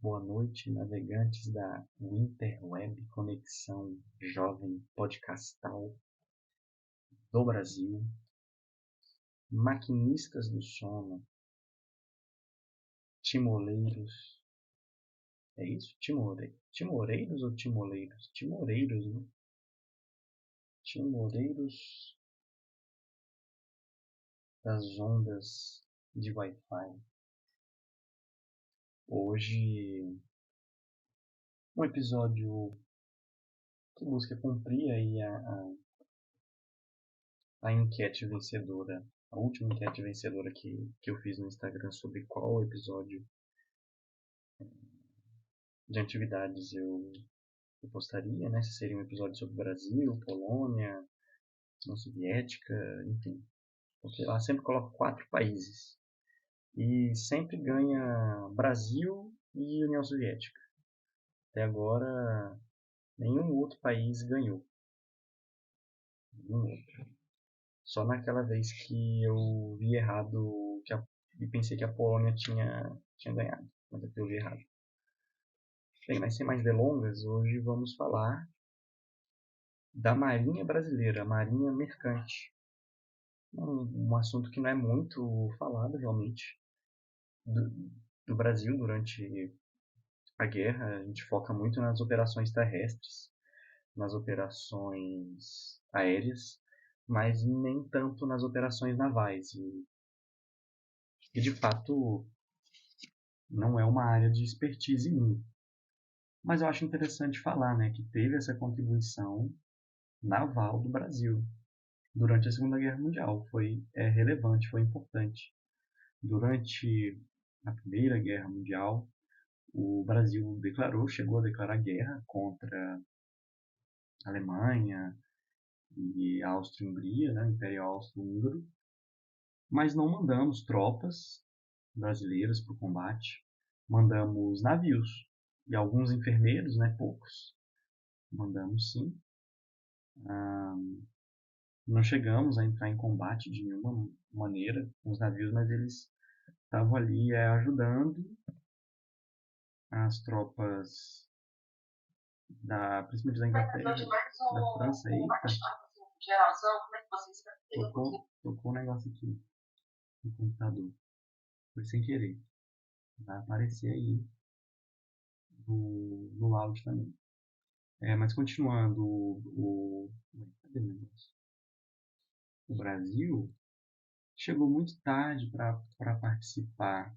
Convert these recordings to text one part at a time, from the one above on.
Boa noite, navegantes da Interweb Conexão Jovem Podcastal do Brasil, maquinistas do sono, timoleiros. É isso? Timoreiros ou timoleiros? Timoreiros, né? Timoreiros das ondas de Wi-Fi. Hoje, um episódio que busca cumprir aí a enquete vencedora, a última enquete vencedora que eu fiz no Instagram sobre qual episódio de atividades eu postaria, né? Se seria um episódio sobre Brasil, Polônia, União Soviética, enfim. Porque lá sempre coloco 4 países. E sempre ganha Brasil e União Soviética. Até agora, nenhum outro país ganhou. Nenhum outro. Só naquela vez que eu vi errado e pensei que a Polônia tinha ganhado. Mas eu vi errado. Bem, mas sem mais delongas, hoje vamos falar da Marinha Brasileira, a Marinha Mercante. Um assunto que não é muito falado realmente do, do Brasil durante a guerra. A gente foca muito nas operações terrestres, nas operações aéreas, mas nem tanto nas operações navais. E de fato não é uma área de expertise minha. Mas eu acho interessante falar, né, que teve essa contribuição naval do Brasil durante a Segunda Guerra Mundial. Foi relevante, foi importante. Durante a Primeira Guerra Mundial, o Brasil chegou a declarar guerra contra a Alemanha e a Áustria-Hungria, né, o Império Austro-Húngaro, mas não mandamos tropas brasileiras para o combate, mandamos navios e alguns enfermeiros, né, poucos, mandamos sim. Não chegamos a entrar em combate de nenhuma maneira com os navios, mas eles estavam ali ajudando as tropas principalmente da Inglaterra, da França. Eita, tocou um negócio aqui no computador. Foi sem querer. Vai aparecer aí no áudio também. Mas continuando, cadê o negócio? O Brasil chegou muito tarde para participar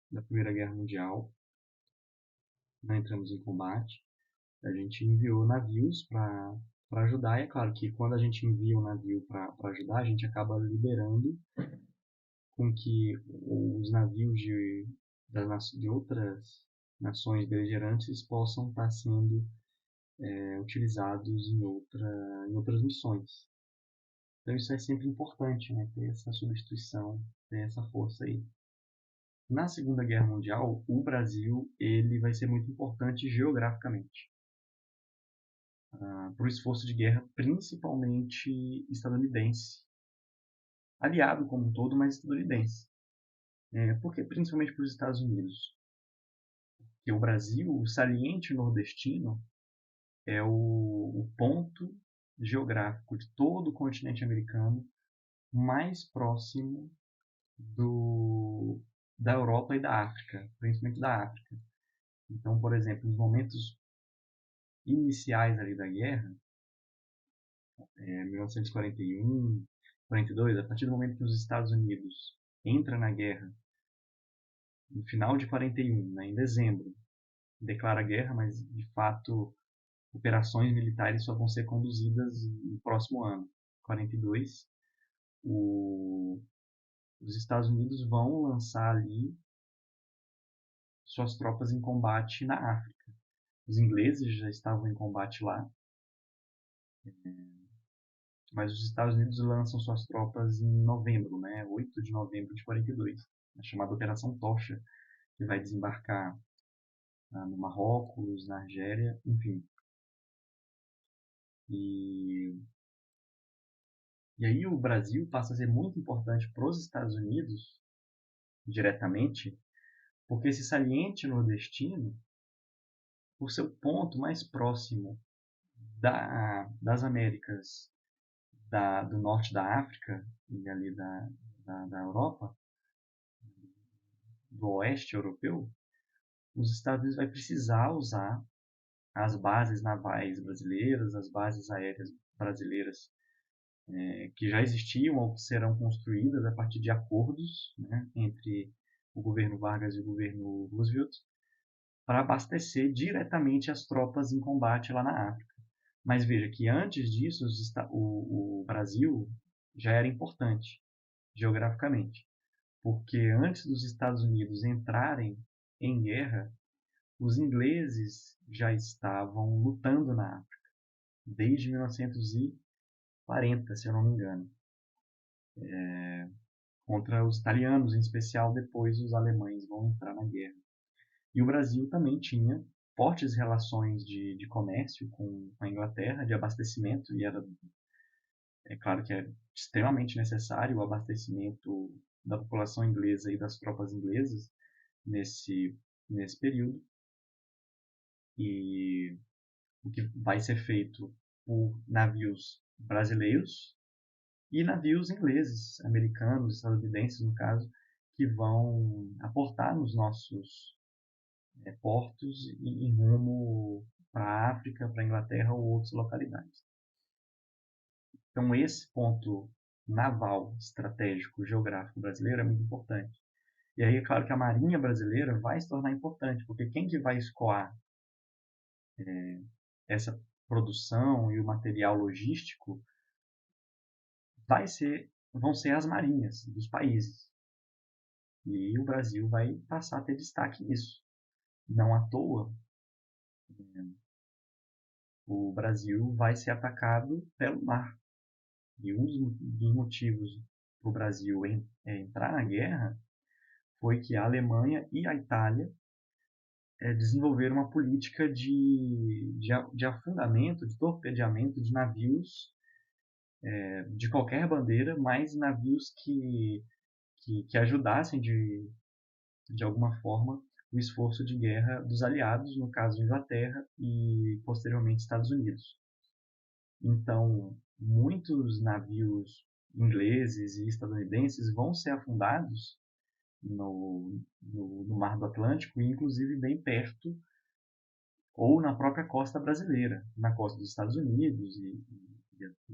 da Primeira Guerra Mundial. Não entramos em combate. A gente enviou navios para ajudar. E é claro que quando a gente envia um navio para ajudar, a gente acaba liberando com que os navios de outras nações beligerantes possam estar sendo utilizados em outras missões. Então isso é sempre importante, né? Ter essa substituição, ter essa força aí. Na Segunda Guerra Mundial, o Brasil ele vai ser muito importante geograficamente. Para o esforço de guerra, principalmente estadunidense. Aliado como um todo, mas estadunidense. Por que principalmente para os Estados Unidos? Porque o Brasil, o saliente nordestino, é o ponto geográfico de todo o continente americano mais próximo da Europa e da África, principalmente da África. Então, por exemplo, nos momentos iniciais ali da guerra, 1941, 42, a partir do momento que os Estados Unidos entram na guerra, no final de 41, né, em dezembro, declara guerra, mas de fato operações militares só vão ser conduzidas no próximo ano, 42. Os Estados Unidos vão lançar ali suas tropas em combate na África. Os ingleses já estavam em combate lá, mas os Estados Unidos lançam suas tropas em novembro, né, 8 de novembro de 42, a chamada Operação Tocha, que vai desembarcar no Marrocos, na Argélia, enfim. E aí o Brasil passa a ser muito importante para os Estados Unidos diretamente, porque esse saliente nordestino, por seu ponto mais próximo das Américas, do norte da África e ali da Europa, do oeste europeu, os Estados Unidos vai precisar usar as bases navais brasileiras, as bases aéreas brasileiras que já existiam ou que serão construídas a partir de acordos, né, entre o governo Vargas e o governo Roosevelt, para abastecer diretamente as tropas em combate lá na África. Mas veja que antes disso o Brasil já era importante geograficamente, porque antes dos Estados Unidos entrarem em guerra, os ingleses já estavam lutando na África desde 1940, se eu não me engano, contra os italianos, em especial. Depois os alemães vão entrar na guerra. E o Brasil também tinha fortes relações de comércio com a Inglaterra, de abastecimento, e é claro que é extremamente necessário o abastecimento da população inglesa e das tropas inglesas nesse período. E o que vai ser feito por navios brasileiros e navios ingleses, americanos, estadunidenses, no caso, que vão aportar nos nossos portos em rumo para a África, para a Inglaterra ou outras localidades. Então, esse ponto naval, estratégico, geográfico brasileiro é muito importante. E aí é claro que a Marinha brasileira vai se tornar importante, porque quem que vai escoar essa produção e o material logístico vão ser as marinhas dos países. E o Brasil vai passar a ter destaque nisso. Não à toa, o Brasil vai ser atacado pelo mar. E um dos motivos para o Brasil entrar na guerra foi que a Alemanha e a Itália desenvolveram uma política de afundamento, de torpedeamento de navios de qualquer bandeira, mas navios que ajudassem de alguma forma o esforço de guerra dos aliados, no caso Inglaterra e posteriormente Estados Unidos. Então, muitos navios ingleses e estadunidenses vão ser afundados no Mar do Atlântico, inclusive bem perto ou na própria costa brasileira, na costa dos Estados Unidos e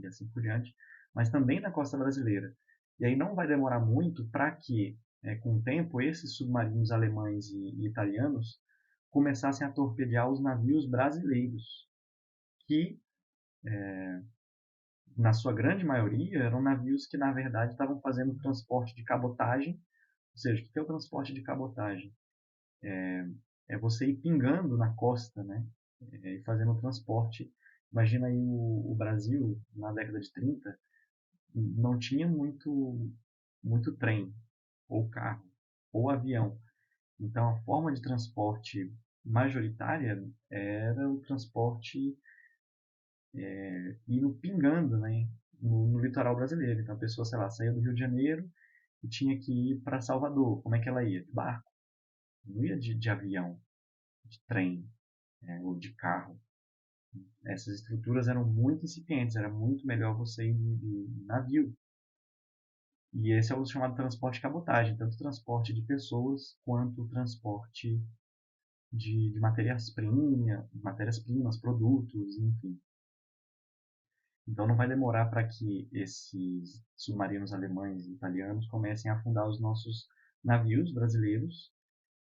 assim por diante, mas também na costa brasileira. E aí não vai demorar muito para que, com o tempo, esses submarinos alemães e italianos começassem a torpedear os navios brasileiros, que, na sua grande maioria, eram navios que, na verdade, estavam fazendo transporte de cabotagem. Ou seja, o que é o transporte de cabotagem? É você ir pingando na costa, né? E fazendo o transporte. Imagina aí o Brasil, na década de 30, não tinha muito trem, ou carro, ou avião. Então, a forma de transporte majoritária era o transporte indo pingando, né? No litoral brasileiro. Então, a pessoa, sei lá, saía do Rio de Janeiro e tinha que ir para Salvador. Como é que ela ia? De barco. Não ia de avião, de trem, ou de carro. Essas estruturas eram muito incipientes, era muito melhor você ir de navio. E esse é o chamado transporte de cabotagem, tanto o transporte de pessoas quanto o transporte de matérias-primas, produtos, enfim. Então não vai demorar para que esses submarinos alemães e italianos comecem a afundar os nossos navios brasileiros,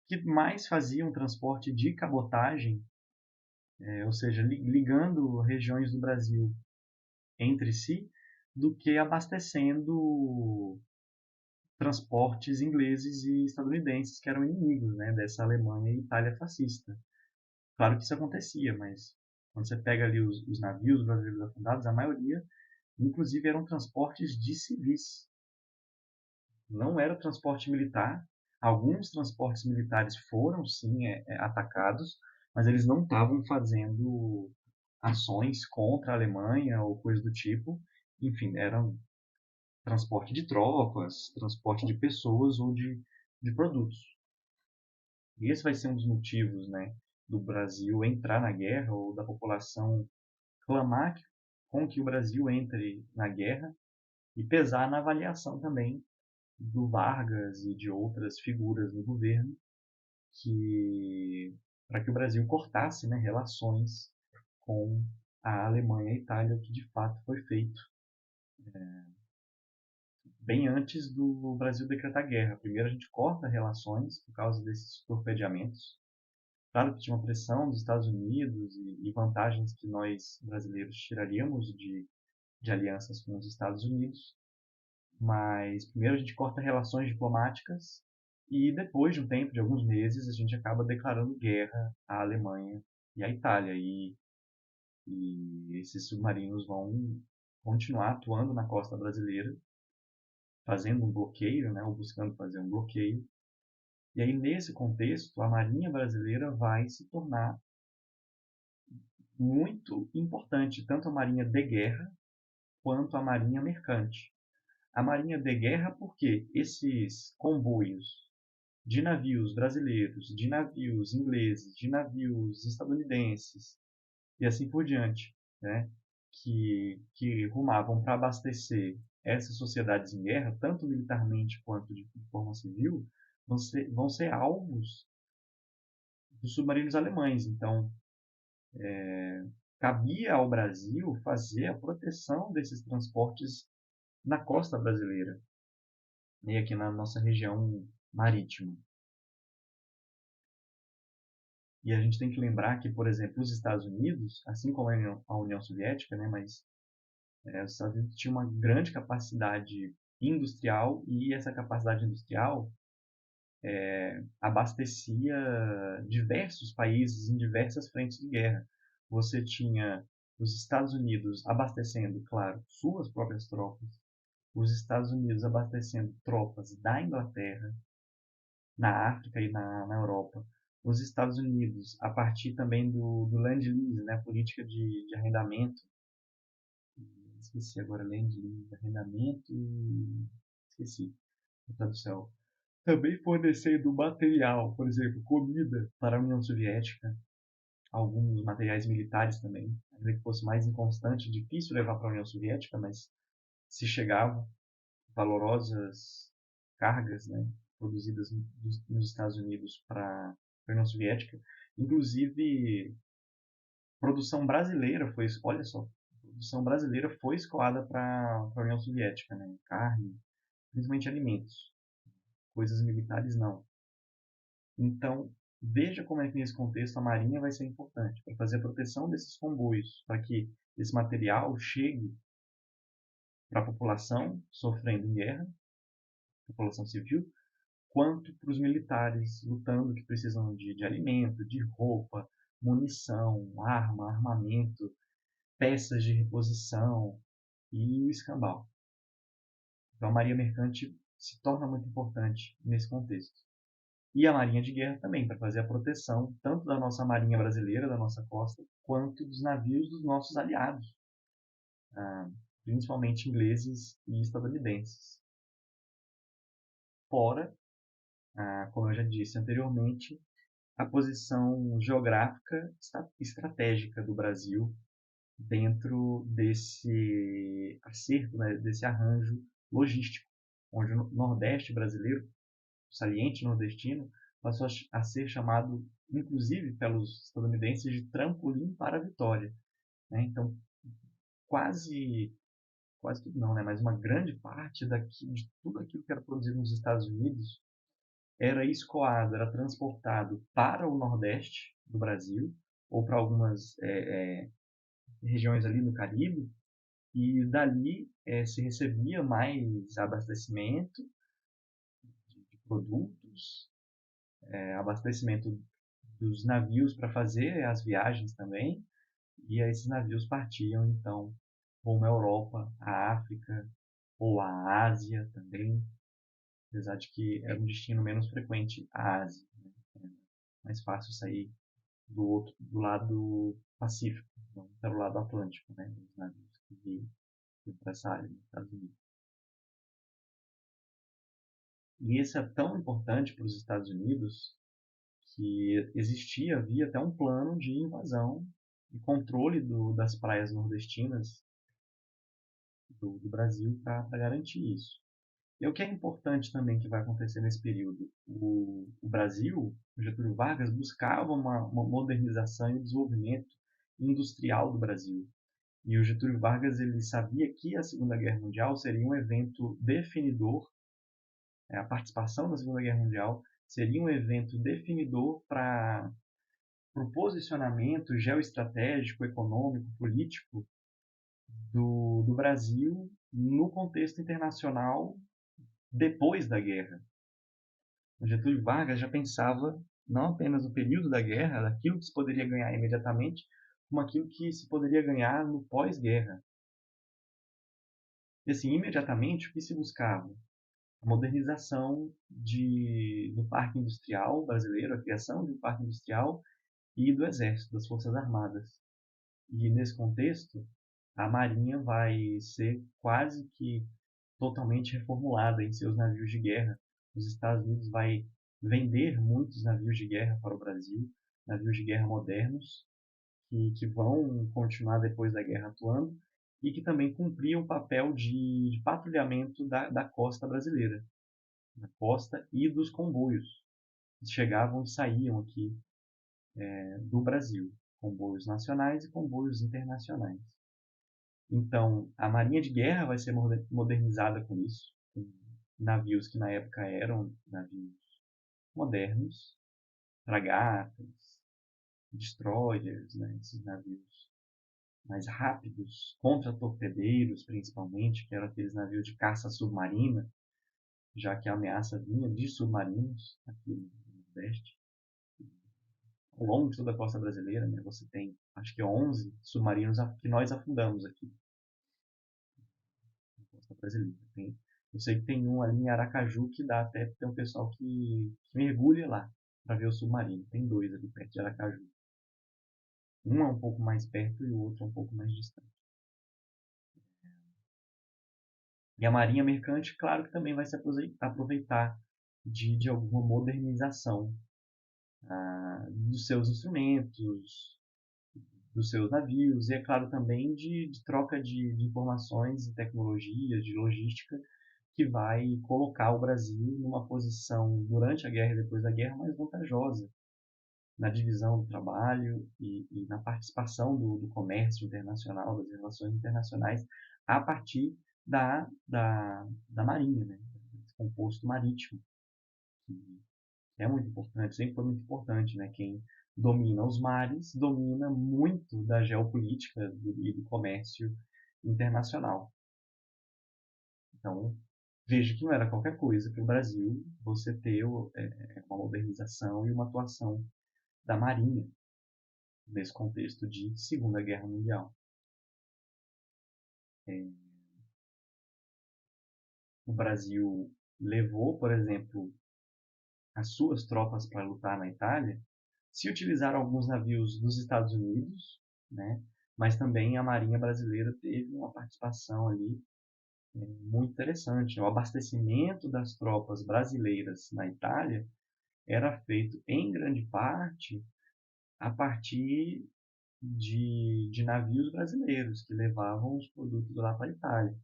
que mais faziam transporte de cabotagem, ou seja, ligando regiões do Brasil entre si, do que abastecendo transportes ingleses e estadunidenses, que eram inimigos, né, dessa Alemanha e Itália fascista. Claro que isso acontecia, mas quando você pega ali os navios brasileiros afundados, a maioria, inclusive, eram transportes de civis. Não era transporte militar. Alguns transportes militares foram, sim, atacados, mas eles não estavam fazendo ações contra a Alemanha ou coisa do tipo. Enfim, eram transporte de tropas, transporte de pessoas ou de de produtos. E esse vai ser um dos motivos, né, do Brasil entrar na guerra ou da população clamar com que o Brasil entre na guerra e pesar na avaliação também do Vargas e de outras figuras no governo que para que o Brasil cortasse, né, relações com a Alemanha e a Itália, o que de fato foi feito bem antes do Brasil decretar guerra. Primeiro a gente corta relações por causa desses torpedeamentos. Claro que tinha uma pressão dos Estados Unidos e vantagens que nós brasileiros tiraríamos de alianças com os Estados Unidos, mas primeiro a gente corta relações diplomáticas e depois de um tempo, de alguns meses, a gente acaba declarando guerra à Alemanha e à Itália. E esses submarinos vão continuar atuando na costa brasileira, fazendo um bloqueio, né, ou buscando fazer um bloqueio. E aí, nesse contexto, a Marinha Brasileira vai se tornar muito importante, tanto a Marinha de Guerra quanto a Marinha Mercante. A Marinha de Guerra porque esses comboios de navios brasileiros, de navios ingleses, de navios estadunidenses e assim por diante, né, que rumavam para abastecer essas sociedades em guerra, tanto militarmente quanto de forma civil, vão ser alvos dos submarinos alemães. Então, cabia ao Brasil fazer a proteção desses transportes na costa brasileira e aqui na nossa região marítima. E a gente tem que lembrar que, por exemplo, os Estados Unidos, assim como a União Soviética, né, mas os Estados Unidos tinham uma grande capacidade industrial e essa capacidade industrial abastecia diversos países em diversas frentes de guerra. Você tinha os Estados Unidos abastecendo, claro, suas próprias tropas, os Estados Unidos abastecendo tropas da Inglaterra, na África e na Europa. Os Estados Unidos, a partir também do Land Lease, né, política de arrendamento, esqueci agora, Land Lease, arrendamento e esqueci a tradução. Também fornecendo material, por exemplo, comida para a União Soviética, alguns materiais militares também, ainda que fosse mais inconstante, difícil levar para a União Soviética, mas se chegava valorosas cargas, né, produzidas nos Estados Unidos para a União Soviética. Inclusive, produção brasileira foi, olha só, produção brasileira foi escoada para a União Soviética, né, carne, principalmente alimentos, coisas militares não. Então, veja como é que nesse contexto a Marinha vai ser importante para fazer a proteção desses comboios, para que esse material chegue para a população sofrendo em guerra, população civil, quanto para os militares lutando que precisam de alimento, de roupa, munição, arma, armamento, peças de reposição e o escambau. Então a Marinha Mercante se torna muito importante nesse contexto. E a Marinha de Guerra também, para fazer a proteção tanto da nossa Marinha brasileira, da nossa costa, quanto dos navios dos nossos aliados, principalmente ingleses e estadunidenses. Fora, como eu já disse anteriormente, a posição geográfica estratégica do Brasil dentro desse acerto, né, desse arranjo logístico, onde o Nordeste brasileiro, o saliente nordestino, passou a ser chamado, inclusive pelos estadunidenses, de trampolim para a vitória. Né? Então, quase tudo não, né? Mas uma grande parte de tudo aquilo que era produzido nos Estados Unidos era escoado, era transportado para o Nordeste do Brasil, ou para algumas regiões ali no Caribe, e dali se recebia mais abastecimento de produtos, abastecimento dos navios para fazer as viagens também, e aí esses navios partiam então rumo à Europa, à África ou à Ásia também, apesar de que era um destino menos frequente a Ásia, né? É mais fácil sair do lado Pacífico, não pelo lado Atlântico, né? Os navios que iam para essa área dos Estados Unidos. E isso é tão importante para os Estados Unidos que havia até um plano de invasão e controle das praias nordestinas do Brasil para garantir isso. E o que é importante também que vai acontecer nesse período? O Brasil, o Getúlio Vargas, buscava uma modernização e um desenvolvimento industrial do Brasil. E o Getúlio Vargas ele sabia que a Segunda Guerra Mundial seria um evento definidor, a participação na Segunda Guerra Mundial seria um evento definidor para o posicionamento geoestratégico, econômico, político do Brasil no contexto internacional depois da guerra. O Getúlio Vargas já pensava não apenas no período da guerra, daquilo que se poderia ganhar imediatamente, como aquilo que se poderia ganhar no pós-guerra. E assim, imediatamente, o que se buscava? A modernização do parque industrial brasileiro, a criação de um parque industrial e do Exército, das Forças Armadas. E nesse contexto, a Marinha vai ser quase que totalmente reformulada em seus navios de guerra. Os Estados Unidos vai vender muitos navios de guerra para o Brasil, navios de guerra modernos, que vão continuar depois da guerra atuando e que também cumpriam o papel de patrulhamento da costa brasileira, da costa e dos comboios que chegavam e saíam aqui do Brasil, comboios nacionais e comboios internacionais. Então, a Marinha de Guerra vai ser modernizada com isso, com navios que na época eram navios modernos, fragatas, destroyers, né, esses navios mais rápidos, contra-torpedeiros principalmente, que eram aqueles navios de caça submarina, já que a ameaça vinha de submarinos aqui no Nordeste. Ao longo de toda a costa brasileira, né, você tem, acho que 11 submarinos que nós afundamos aqui na costa brasileira. Eu sei que tem um ali em Aracaju que dá até tem um pessoal que mergulha lá para ver o submarino. Tem dois ali perto de Aracaju. Um é um pouco mais perto e o outro é um pouco mais distante. E a Marinha Mercante, claro que também vai se aproveitar de alguma modernização dos seus instrumentos, dos seus navios, e é claro também de troca de informações e tecnologias, de logística, que vai colocar o Brasil numa posição, durante a guerra e depois da guerra, mais vantajosa na divisão do trabalho e na participação do comércio internacional, das relações internacionais, a partir da Marinha, né? Esse composto marítimo, que é muito importante, sempre foi muito importante. Né? Quem domina os mares domina muito da geopolítica e do comércio internacional. Então, veja que não era qualquer coisa para o Brasil você ter uma modernização e uma atuação da Marinha nesse contexto de Segunda Guerra Mundial. O Brasil levou, por exemplo, as suas tropas para lutar na Itália, se utilizaram alguns navios dos Estados Unidos, né? Mas também a Marinha brasileira teve uma participação ali muito interessante. O abastecimento das tropas brasileiras na Itália era feito em grande parte a partir de navios brasileiros que levavam os produtos lá para a Itália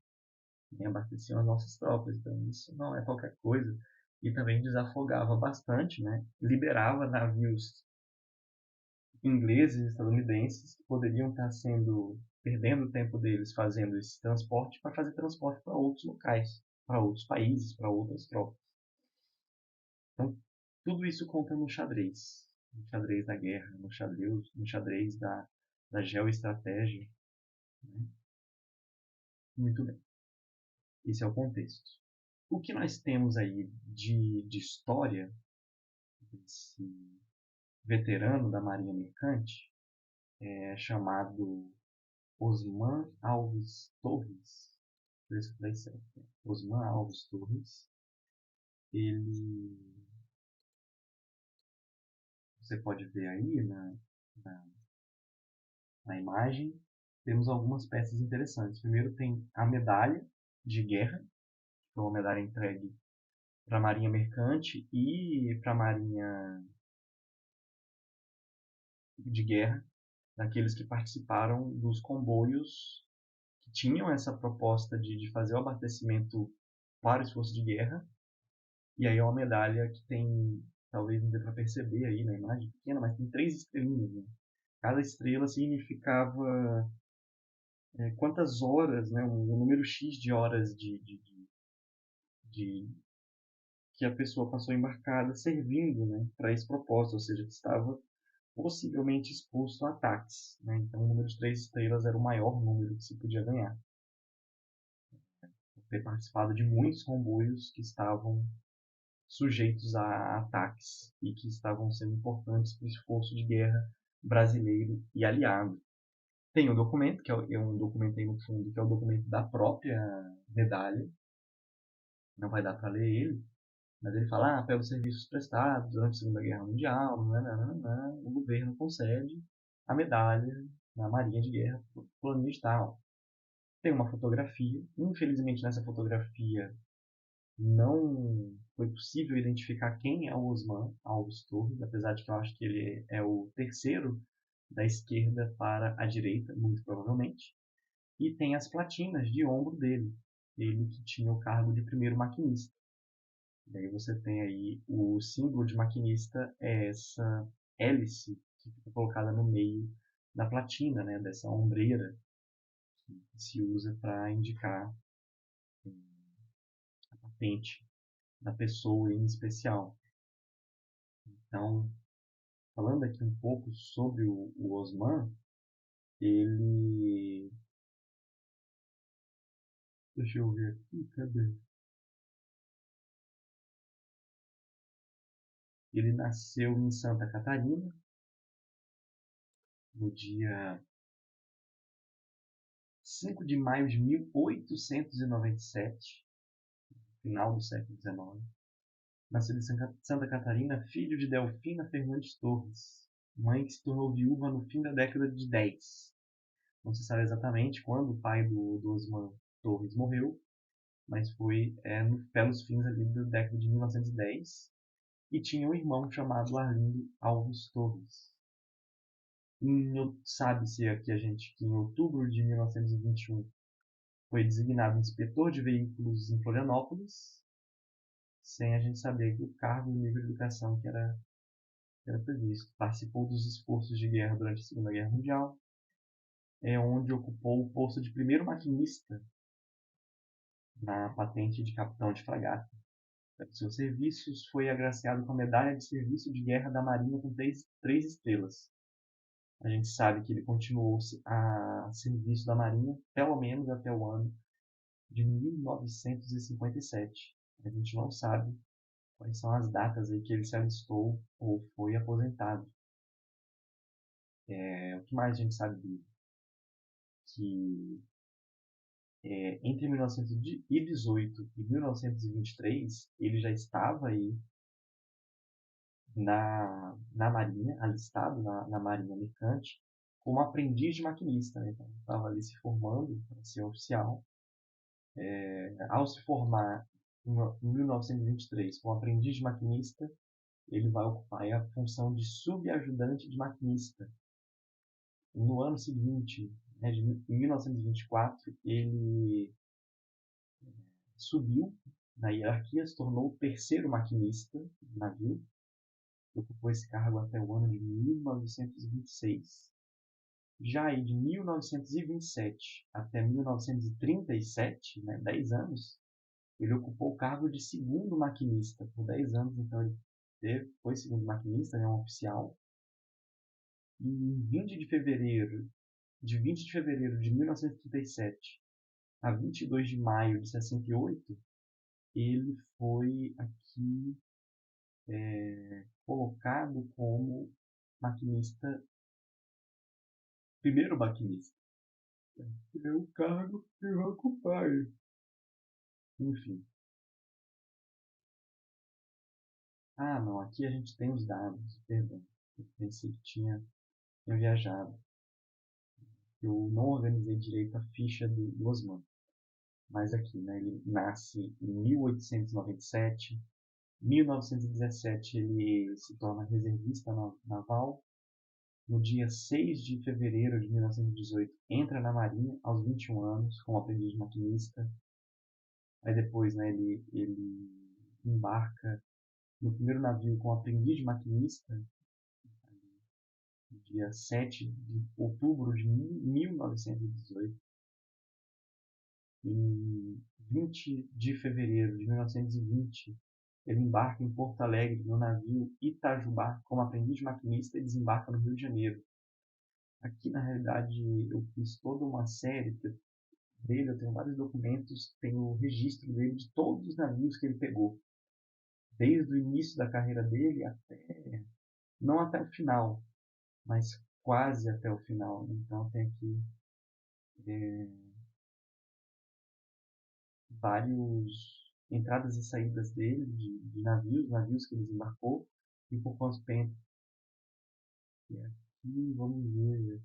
e abasteciam as nossas tropas. Então isso não é qualquer coisa. E também desafogava bastante, né? Liberava navios ingleses e estadunidenses que poderiam estar perdendo o tempo deles fazendo esse transporte para fazer transporte para outros locais, para outros países, para outras tropas. Então, tudo isso conta no xadrez da guerra, no xadrez da geoestratégia. Né? Muito bem. Esse é o contexto. O que nós temos aí de história desse veterano da Marinha Mercante é chamado Osman Alves Torres. Osman Alves Torres. Ele, você pode ver aí na, na imagem, temos algumas peças interessantes. Primeiro tem a medalha de guerra, que é uma medalha entregue para a Marinha Mercante e para a Marinha de Guerra, daqueles que participaram dos comboios que tinham essa proposta de fazer o abastecimento para o esforço de guerra. E aí é uma medalha que tem, talvez não dê para perceber aí na imagem pequena, mas tem 3 estrelinhas, né? Cada estrela significava quantas horas, né, um número X de horas de que a pessoa passou embarcada servindo, né, para esse propósito, ou seja, que estava possivelmente exposto a ataques, né? Então o número de 3 estrelas era o maior número que se podia ganhar. Ter participado de muitos comboios que estavam sujeitos a ataques e que estavam sendo importantes para o esforço de guerra brasileiro e aliado. Tem um documento, que é um documento aí no fundo, que é o documento da própria medalha. Não vai dar para ler ele, mas ele fala, pelos serviços prestados durante a Segunda Guerra Mundial, o governo concede a medalha na Marinha de Guerra para o fulano de tal. Tem uma fotografia, infelizmente nessa fotografia não foi possível identificar quem é o Osman Alves Torres, apesar de que eu acho que ele é o terceiro da esquerda para a direita, muito provavelmente. E tem as platinas de ombro dele, ele que tinha o cargo de primeiro maquinista. E aí você tem aí o símbolo de maquinista, é essa hélice que fica colocada no meio da platina, né, dessa ombreira que se usa para indicar a patente da pessoa em especial. Então, falando aqui um pouco sobre o Osman, ele... Deixa eu ver aqui, cadê? Ele nasceu em Santa Catarina, no dia 5 de maio de 1897, final do século XIX. Nasceu em Santa Catarina, filho de Delfina Fernandes Torres, mãe que se tornou viúva no fim da década de 10. Não se sabe exatamente quando o pai do Osman Torres morreu, mas foi pelos fins ali da década de 1910, e tinha um irmão chamado Arlindo Alves Torres. Sabe-se aqui que em outubro de 1921 foi designado inspetor de veículos em Florianópolis, sem a gente saber o cargo e o nível de educação que era previsto. Participou dos esforços de guerra durante a Segunda Guerra Mundial, onde ocupou o posto de primeiro maquinista na patente de capitão de fragata. Pelos seus serviços, foi agraciado com a Medalha de Serviço de Guerra da Marinha com 3 estrelas. A gente sabe que ele continuou a serviço da Marinha pelo menos até o ano de 1957. A gente não sabe quais são as datas aí que ele se alistou ou foi aposentado. O que mais a gente sabe dele? Que entre 1918 e 1923 ele já estava aí na Marinha, alistado na Marinha Mercante, como aprendiz de maquinista. Né? Então, estava ali se formando para ser oficial. Ao se formar em 1923 como aprendiz de maquinista, ele vai ocupar a função de subajudante de maquinista. No ano seguinte, né, em 1924, ele subiu na hierarquia, se tornou o terceiro maquinista do navio, ocupou esse cargo até o ano de 1926. Já aí de 1927 até 1937, né, 10 anos, ele ocupou o cargo de segundo maquinista por 10 anos, então ele foi segundo maquinista, né, um oficial. E em 20 de fevereiro de 1937 a 22 de maio de 68, ele foi aqui colocado como maquinista, primeiro maquinista. É o cargo que vai ocupar. Enfim. Não, aqui a gente tem os dados, perdão. Eu pensei que tinha viajado. Eu não organizei direito a ficha do Osman. Mas aqui, né, ele nasce em 1897. Em 1917 ele se torna reservista naval. No dia 6 de fevereiro de 1918 entra na Marinha aos 21 anos como aprendiz de maquinista. Aí depois, né, ele embarca no primeiro navio como aprendiz de maquinista no dia 7 de outubro de 1918. Em 20 de fevereiro de 1920, ele embarca em Porto Alegre no navio Itajubá como aprendiz de maquinista e desembarca no Rio de Janeiro. Aqui, na realidade, eu fiz toda uma série dele, eu tenho vários documentos, tenho o registro dele de todos os navios que ele pegou, desde o início da carreira dele até, não até o final, mas quase até o final. Então tem aqui vários entradas e saídas dele, de navios que ele desembarcou e por quanto tempo. E aqui, vamos ver.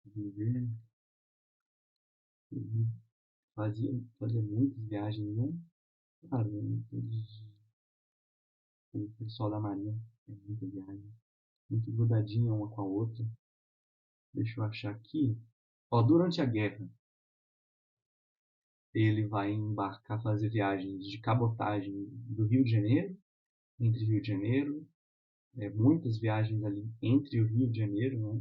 Vamos ver. Ele fazia muitas viagens, né? Claro, né? O pessoal da Marinha tem muita viagem, muito grudadinha uma com a outra. Deixa eu achar aqui. Ó, durante a guerra, ele vai embarcar, fazer viagens de cabotagem do Rio de Janeiro, entre Rio de Janeiro, muitas viagens ali entre o Rio de Janeiro, né?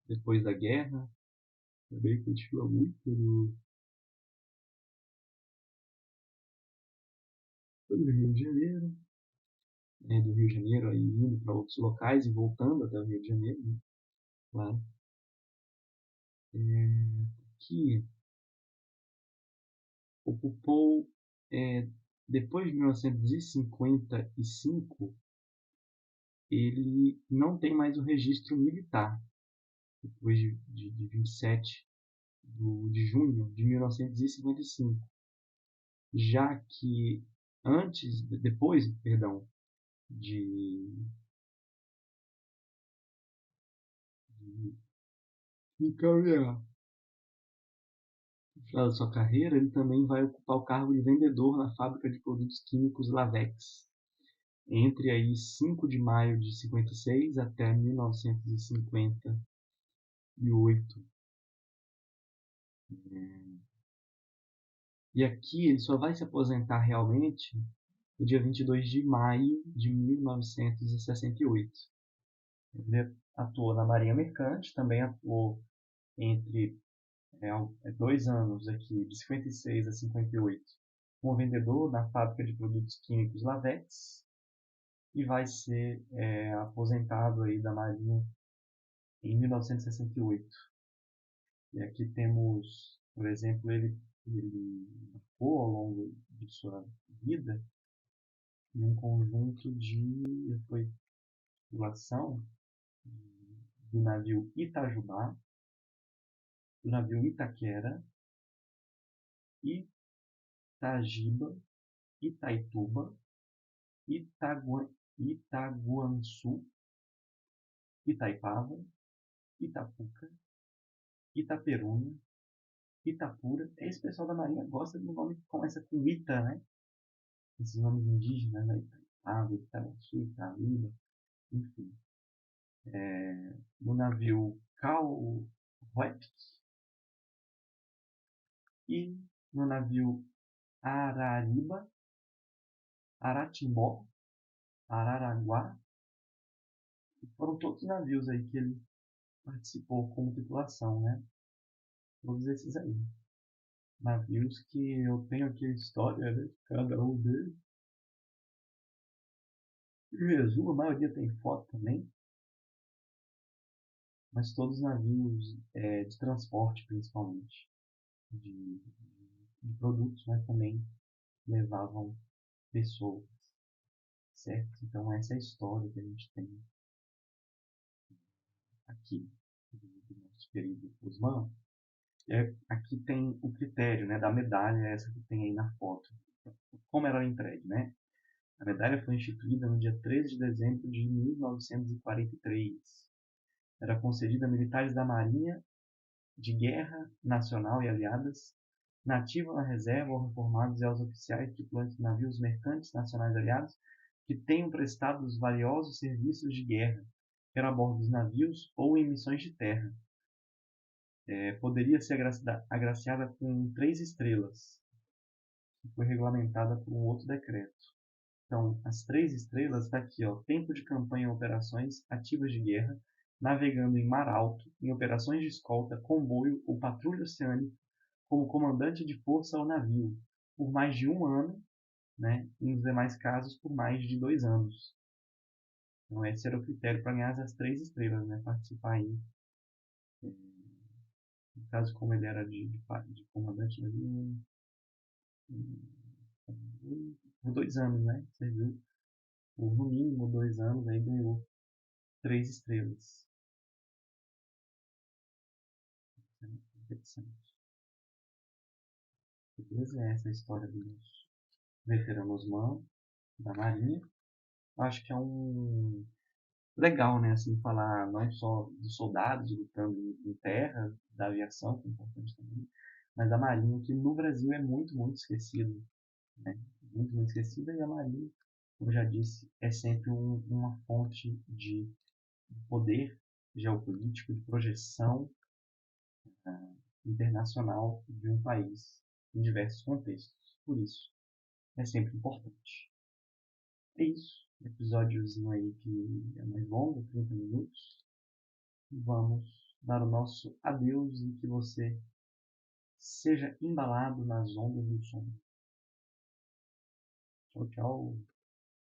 Depois da guerra, também continua muito pelo Rio de Janeiro, né? Do Rio de Janeiro aí indo para outros locais e voltando até o Rio de Janeiro, né? Claro. Que ocupou, depois de 1955, ele não tem mais o registro militar, depois de 27 de junho de 1955, já que depois, perdão, de encaminhar no final da sua carreira, ele também vai ocupar o cargo de vendedor na fábrica de produtos químicos Lavex, entre aí 5 de maio de 56 até 1958. E aqui ele só vai se aposentar realmente no dia 22 de maio de 1968. Ele atuou na Marinha Mercante, também atuou entre 2 anos aqui, de 56 a 58, como vendedor na fábrica de produtos químicos Lavex, e vai ser aposentado aí da Marinha em 1968. E aqui temos, por exemplo, ele marcou ao longo de sua vida em um conjunto de tripulação do navio Itajubá, do navio Itaquera, Itagiba, Itaituba, Itaguaçu, Itaipava, Itapuca, Itaperuna, Itapura. Esse pessoal da Marinha gosta de um nome que começa com Ita, né? Esses nomes indígenas, né? Itaipava, Itaguaçu, Itaúba, enfim. No navio Cauruep e no navio Arariba, Aratimbó, Araraguá. Foram todos os navios aí que ele participou como tripulação, né? Todos esses aí. Navios que eu tenho aqui a história, né? Cada um deles. Em resumo, a maioria tem foto também, mas todos navios de transporte, principalmente, de produtos, mas também levavam pessoas, certo? Então essa é a história que a gente tem aqui do nosso querido Osman. Aqui tem o critério, né, da medalha, essa que tem aí na foto. Como ela é entregue, né? A medalha foi instituída no dia 13 de dezembro de 1943. Era concedida a militares da Marinha de Guerra Nacional e Aliadas, nativa na reserva ou reformados e aos oficiais tripulantes de navios mercantes nacionais aliados que tenham prestado os valiosos serviços de guerra, quer a bordo dos navios ou em missões de terra. Poderia ser agraciada com 3 estrelas, que foi regulamentada por um outro decreto. Então, as 3 estrelas está aqui, ó, tempo de campanha em operações ativas de guerra, navegando em mar alto, em operações de escolta, comboio ou patrulha oceânica, como comandante de força ao navio, por mais de 1 ano, né, e nos demais casos por mais de 2 anos. Então, esse era o critério para ganhar as 3 estrelas, né, participar aí. No caso, como ele era de comandante de navio, por 2 anos, né, serviu por no mínimo 2 anos, aí ganhou 3 estrelas. Interessante. Beleza? Essa é a história dos veteranos MAN, da Marinha. Eu acho que é um legal, né, assim, falar não só dos soldados lutando em terra, da aviação, que é importante também, mas da Marinha, que no Brasil é muito, muito esquecido, né? Muito, muito esquecida, e a Marinha, como eu já disse, é sempre uma fonte de poder geopolítico, de projeção internacional de um país em diversos contextos. Por isso, é sempre importante. É isso. Episódiozinho aí que é mais longo, 30 minutos. Vamos dar o nosso adeus e que você seja embalado nas ondas do som. Tchau, tchau.